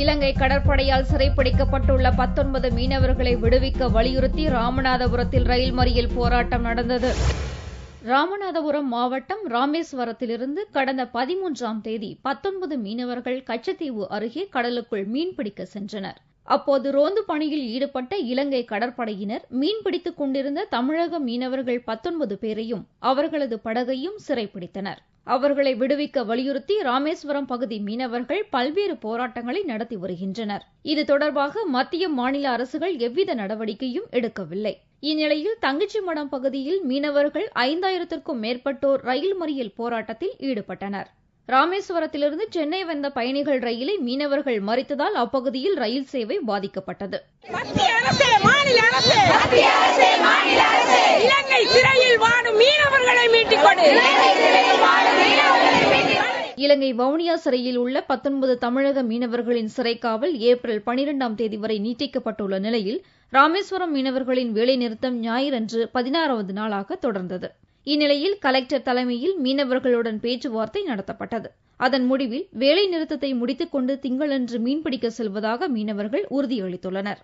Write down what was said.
இலங்கை கடற்படையால் சிறைப்பிடிக்கப்பட்டுள்ள 19 மீனவர்களை விடுவிக்க வலியுறுத்தி ராமநாதபுரத்தில் ரயில் மறியல் போராட்டம் நடந்தது. ராமநாதபுரம் மாவட்டம் ராமேஸ்வரத்திலிருந்து கடந்த 13ஆம் தேதி 19 மீனவர்கள் கச்சத்தீவு அருகே கடலுக்குள் மீன்பிடிக்க சென்றனர். அப்போது ரோந்து பணியில் ஈடுபட்ட இலங்கை கடற்படையினர் மீன்பிடித்துக் கொண்டிருந்த தமிழக மீனவர்கள் 19 பேரையும் அவர்களது படகையும் சிறைப்பிடித்தனர். அவர்களை விடுவிக்க வலியுறுத்தி ராமேஸ்வரம் பகுதி மீனவர்கள் பல்வேறு போராட்டங்களை நடத்தி வருகின்றனர். இது தொடர்பாக மத்திய மாநில அரசுகள் எவ்வித நடவடிக்கையும் எடுக்கவில்லை. இந்நிலையில் தங்கச்சிமடம் பகுதியில் மீனவர்கள் 5000த்திற்கும் மேற்பட்டோர் ரயில் மறியல் போராட்டத்தில் ஈடுபட்டனர். ராமேஸ்வரத்திலிருந்து சென்னை வந்த பயணிகள் ரயிலை மீனவர்கள் மறித்ததால் அப்பகுதியில் ரயில் சேவை பாதிக்கப்பட்டது. இலங்கை சிறையில் வாடும் மீனவர்களை மீட்டுக் கொடு. இலங்கை வவுனியா சிறையில் உள்ள 19 தமிழக மீனவர்களின் சிறைக்காவல் ஏப்ரல் 12ஆம் தேதி வரை நீட்டிக்கப்பட்டுள்ள நிலையில் ராமேஸ்வரம் மீனவர்களின் வேலைநிறுத்தம் ஞாயிறன்று 16வது நாளாக தொடர்ந்தது. இந்நிலையில் கலெக்டர் தலைமையில் மீனவர்களுடன் பேச்சுவார்த்தை நடத்தப்பட்டது. அதன் முடிவில் வேலை நிறுத்தத்தை முடித்துக் கொண்டு திங்களன்று மீன்பிடிக்க செல்வதாக மீனவர்கள் உறுதியளித்துள்ளனர்.